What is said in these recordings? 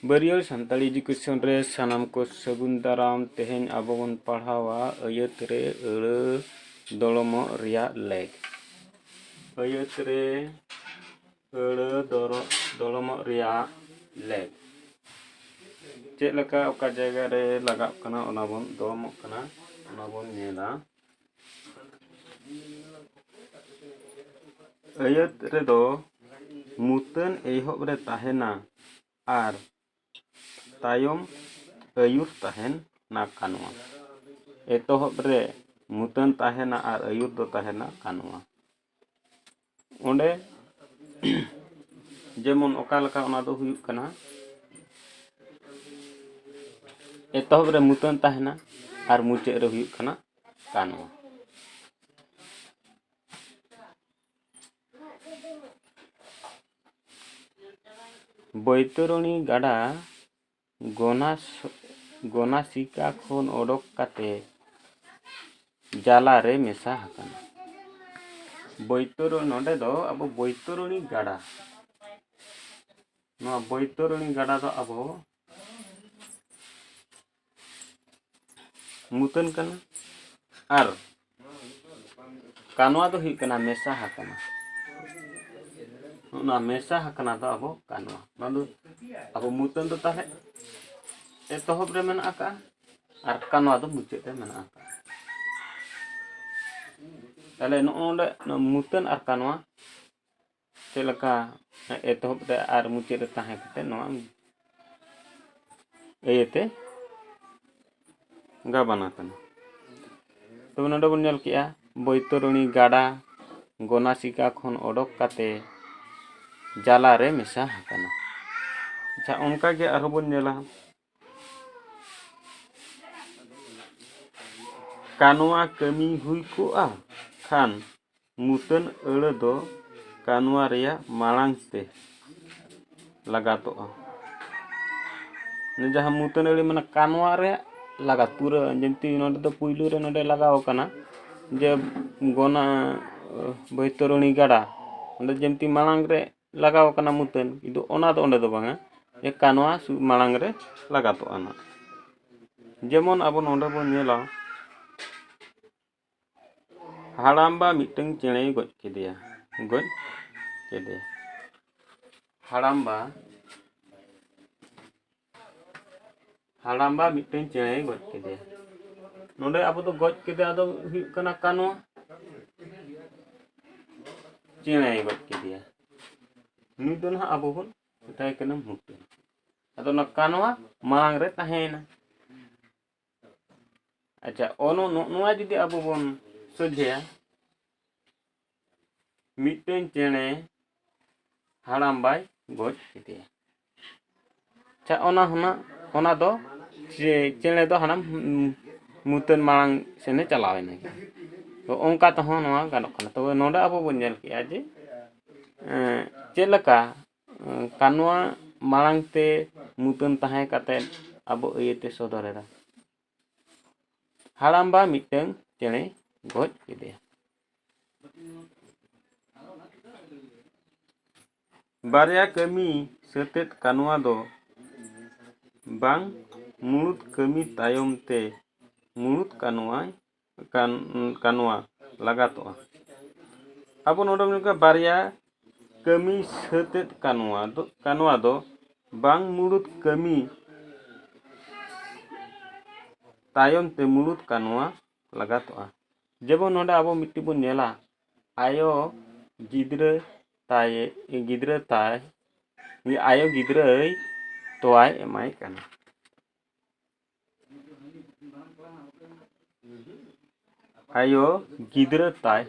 ᱵᱟᱹᱨᱭᱟᱹᱲ ᱥᱟᱱᱛᱟᱲᱤ ᱮᱰᱩकेᱥᱚᱱ ᱨᱮ ᱥᱟᱱᱟᱢ ᱠᱚ ᱥᱟᱹᱜᱩᱱ ᱫᱟᱨᱟᱢ ᱛᱮᱦᱮᱧ ᱟᱵᱚ ᱵᱚᱱ ᱯᱟᱲᱦᱟᱣᱟ ᱟᱹᱭᱟᱹᱛ ᱨᱮ ᱟᱹᱲᱟᱹ ᱫᱚᱲᱚᱢᱚᱜ ᱨᱮᱭᱟᱜ ᱞᱮᱜᱽ। ᱟᱹᱭᱟᱹᱛ ᱨᱮ ᱟᱹᱲᱟᱹ ᱫᱚᱲᱚᱢᱚᱜ ᱨᱮᱭᱟᱜ ᱞᱮᱜᱽ। ᱪᱮᱫ ᱞᱮᱠᱟ ᱚᱠᱟ ᱡᱟᱭᱜᱟ ᱨᱮ ᱞᱟᱜᱟᱜ ᱠᱟᱱᱟ ᱚᱱᱟ ᱵᱚᱱ ᱫᱚᱲᱚᱢᱚᱜ ᱠᱟᱱᱟ ᱚᱱᱟ ᱵᱚᱱ ᱧᱮᱞᱟ। ᱟᱹᱭᱟᱹᱛ ᱨᱮᱫᱚ ᱢᱩᱛᱟᱹᱱ ᱮᱦᱚᱵ ᱨᱮ ᱛᱟᱦᱮᱱᱟ ᱟᱨ ᱛᱟᱭᱚᱢ ᱟᱹᱭᱩᱨ ᱛᱟᱦᱮᱱᱟ ᱠᱟᱱᱣᱟ। ᱮᱛᱚᱦᱚᱵ ᱨᱮ ᱢᱩᱛᱟᱹᱱ ᱛᱟᱦᱮᱱᱟ ᱟᱨ ᱟᱹᱭᱩᱨ ᱫᱚ ᱛᱟᱦᱮᱱᱟ ᱠᱟᱱᱣᱟ। ᱚᱸᱰᱮ ᱡᱮᱢᱚᱱ ᱚᱠᱟ ᱞᱮᱠᱟ ᱚᱱᱟ ᱫᱚ ᱦᱩᱭᱩᱜ ᱠᱟᱱᱟ एतहब रे मुतन ताहेना और मुचाद रे हुयुग खाना कानवा। बैतरणी गाडा गनासिका खन ओडक काते जाला रे मेसा हकाना। बैतरणी नोडे दो अब बैतरणी गाडा नोआ बैतरणी गाडा दो अब मुतन कना और कानवा दो हुयुग कना मेसा हकाना। ना मेसा हकाना दो अब कानवा ना दो अब मुतन दो ताहे एतहब रे मेना आका और कानवा दो मुचाद रे मेना आका। ताले नोंडे मुतन और कानवा चेलका एतहब रे और मुचाद रे ताहे कते नोआ एयते गाबाना कना। तो नोंडे बन नेल किया बैतरणी गाडा गनासिका खन ओडक काते जाला रे मेसा हकाना। अच्छा उनका के आरो बन नेला कानवा कमी हुई कोआ खान मुतन अड़ दो कानवा रेया मालांग ते लगातोआ। जहाँ मुतन अड़ी माने कानवा रे लगा पूरा जंती नोडे दो पुइलू रे नोडे लगाव कना जे गना बैतरणी गाडा ओंडे जंती मालांग रे लगाव कना मुतन किदु ओना दो ओंडे दो बांगा ए कानवा मालांग रे लगातोआ ना। जेमन अब नोडे बन नेला हाड़ाम्बा मिटंग चेणे गज केदेया हाड़ाम्बा मिटंग चेणे गज केदेया। नोडे अब तो गज केदेया दो हुयुग कना कानवा चेणे गज केदेया नुई दो ना अब बन मेताय कना मुतन अदो ना कानवा मालांग रे ताहेना। अच्छा ओनो नोआ जुदी अब बन सोझेया मिटंग चेणे हाड़ाम्बाय गज केदेया। अच्छा ओना दो चेणे दो हाना मुतन मालांग सेने चलावेना। तो ओंका तो नोआ गानोक कना। तो नोडे अब बन नेल किया जे चेलका कानवा मालांग ते मुतन ताहे काते अब एयते सदरेरा हाड़ाम्बा मिटंग चेणे गज केदेया। बारया कमी सतेत कानवा दो बांग मुड़ुत कमी तायम ते मुड़ुत कानवा लगातोआ। अब नोडे मेनका बारया कमी सतेत कानवा दो बांग मुड़ुत कमी तायम ते मुड़ुत कानवा लगातोआ। जेबो नोडे अब मिट्टी बन नेला आयो गिद्रा ताय आयो गिद्राय तोआय एमाय कना। आयो गिद्रा ताय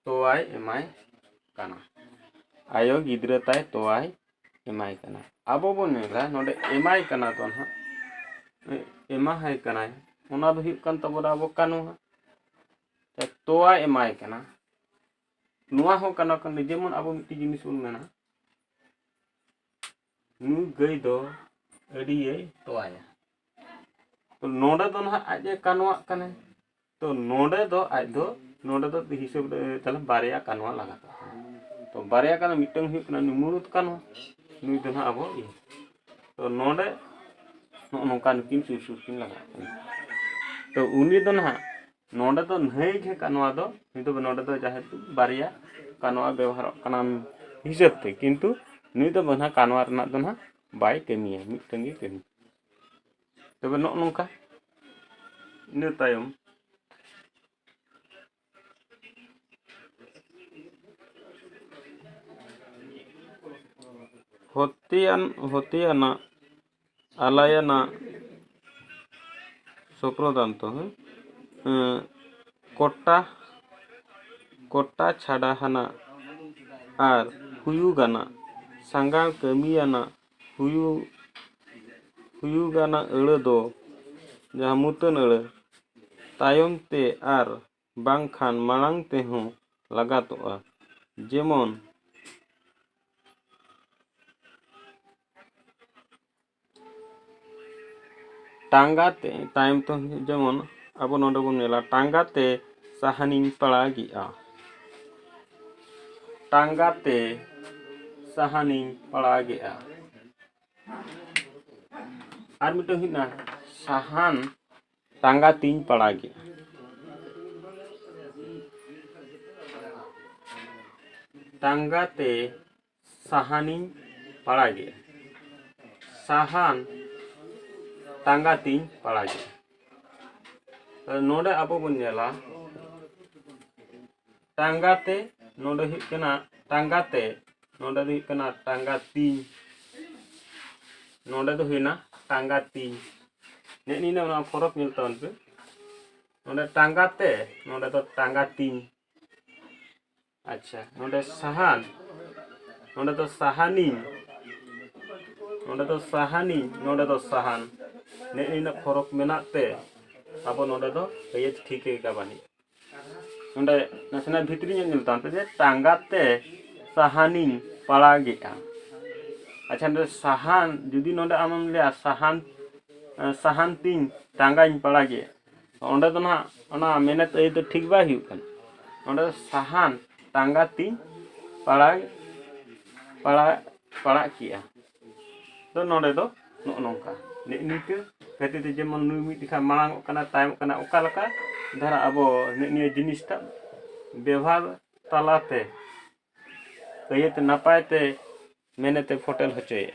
तोआय एमाय कना। आयो गिद्रा ताय तोआय एमाय कना। अब बन नेला नोडे एमाय कना तो ना एमा है कना ओना दो हुयुग कान तबोना अब कानवा तोआ एमाय कना नुआ हो कना जेमन अब मिट्टी जिनिस बन मेना ᱱᱩᱭ ᱜᱟᱹᱭ ᱫᱚ ᱟᱹᱰᱤᱭᱮ ᱛᱚᱣᱟᱭᱟ। तो नोडे दो ना आज कानवा कने तो नोडे दो आज दो हिसाब ताले बारिया कानवा लगा तो बारिया कान मिटंग हुई कना मुरुत कानवा नुई दो ना अबो तो नोडे नोका नुकिन सुरकिन लगा तो उनी दो ना नोडे दो नहीं घे कानवा दो नुई दो नोडे दो जाहे बारिया कानवा व्यवहार कना हिसाब ते किंतु नुई दो बना कानवा रना दो ना बाय कमिया मिटंग गे कमी तबे नोका इन तायम होतियाना आलायाना सोप्रोदांतो कोटा छाड़ा हाना आर हुयुगाना सांगा कमियाना हुयुगाना अड़ो दो जहाँ मुतन अड़ो तायम ते आर बांखान मांग ते हों लगातोआ जेमन टांगाते तायम तो जेमन अब नोडे बन नेला टांगाते साहानिंग पड़ा गिया टांगाते साहानिंग पड़ा गिया आर मिटो हिना साहान टांगा तीन पड़ा गया टांगाते साहानिंग पड़ा गया साहान टांगा तीन पड़ा गया तो नोडे अब बन नेला टांगाते नोडे हुई कना टांगाते नोडे हुई कना टांगा तीन नोडे दो हुईना टांगा तीन ने ना फरक मिलता पे नोडे टांगाते नोडे दो टांगा तीन अच्छा नोडे साहान नोडे दो साहानी नोडे दो साहानी नोडे दो साहान ने ना फरक मेनाते अब नोडे दो अयत ठीक है बानी नोडे नासना भितरी मिलता पे टांगाते साहानी पड़ा गया अच्छा नोडे साहान जुदी नोडे आमम ले साहान साहान तीन टांगा पड़ा गया ओंडे दो ना ओना मेहनत ए तो ठीक बा हुई कन ओंडे साहान टांगा तीन पड़ा किया तो नोडे दो नोका निके खातिर जेमन नुई मिट खा मांग कना तायम कना ओका लका धारा अबो निये जिनिसटा व्यवहार तालाते कयते नापायते मेहनते फोटेल होचोए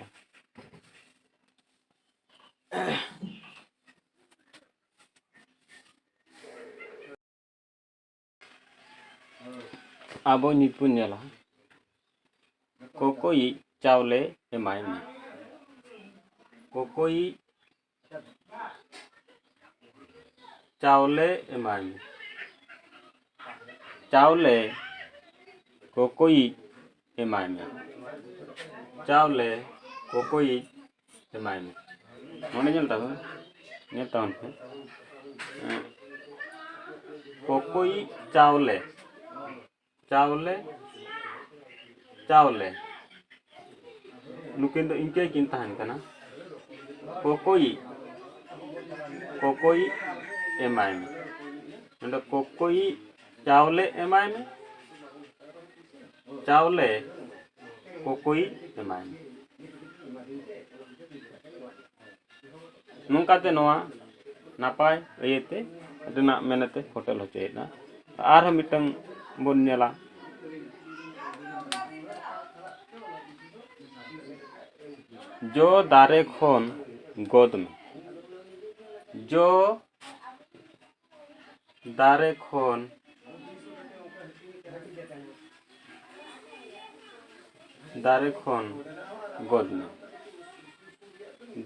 आबो निपुण नेला कोकोई चावले एमाय में कोकोई चावले एमाय में चावले कोकोई एमाय में चावले कोकोई एमाय में मोने जलता है नेता पे कोकोई चावले चावले चावले नुकिन दो इनके किन तहन कना कोकोई कोकोई एमाय में नोडे कोकोई चावले एमाय में चावले कोकोई एमाय में नोंकाते नोआ नापाय अयते रना मेनते होटल होचेना आर मिटंग बन नेला जो दारे खन गोद में जो दारे खन गोद में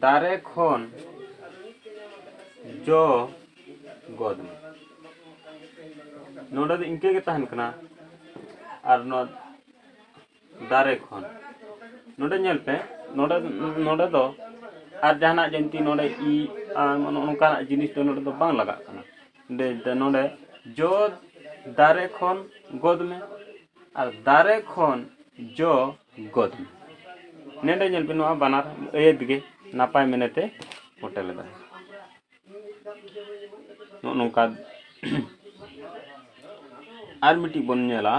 दारे खन जो गोद में नोडे दो इनके के तहन कना आर नो दारे खन नोडे नेल पे नोडे दो आर जहाना जंती नोडे ई नोका जिनिस तो नोडे दो बांग लगा कना नोडे जो दारे खन गोद में और दारे खन जो गोद में नेडे नेल पे नोआ बानार अयत गे नापाय मेनेते फोटे लेदा नोंका आर मिटी बन नेला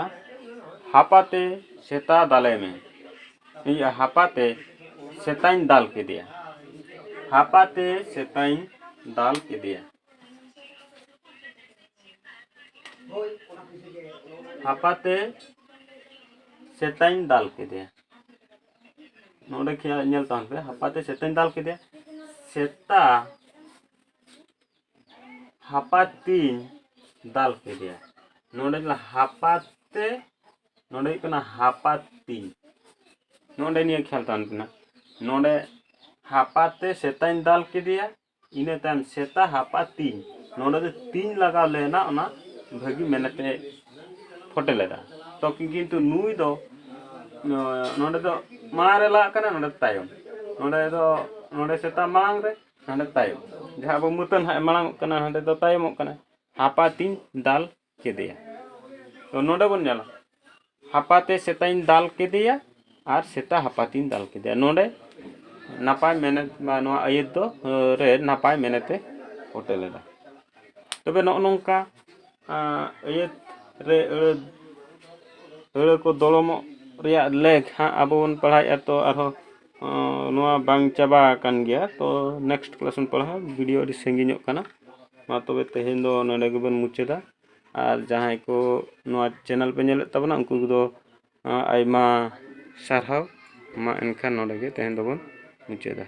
हापाते सेता दाले में ये हापाते सेताइन दाल के दिया हापाते सेताइन दाल के दिया हापाते सेताइन दाल के दिया नोडे क्या नेल तान पे हापाते सेताइन दाल के दिया सेता हापातीन दाल के दिया नोडे हापाते नोडे कना हापातीन नोडे निया ख्याल तान पे नोडे हापाते सेताइन दाल के दिया इने ताम सेता हापातीन नोडे तीन लगा लेना ओना भागी मेहनते फोटे लेदा तो किंतु नुई दो नोडे दो मारे ला कना नोडे तायम नोडे सेता मांग रे नोडे तायम जहां बो मुतन हा मांग कना नोडे दो तायम कना हापातीन दाल के दिया तो नोडे बन जाला हापाते सेताइन दाल के दिया और सेता हापातीन दाल के दिया नोडे नापाय मेहनत नोआ अयत दो रे नापाय मेहनते फोटे लेदा तबे नोंका अयत रे अड़ाᱹ को दड़ोम रेयाग लेग हाँ अब बन पढ़ाई तो आरो नोआ बांग चाबा कान गया तो नेक्स्ट क्लास में पढ़ा वीडियो अड़ी संगिनो काना मा तबे तेहेन दो नोडे गेबन मुचादा और जहां को नोआ चैनल पे नेले तबना उनको दो आयमा सारहाव मा एनखान नोडे गे तेहेन दो बन मुचादा।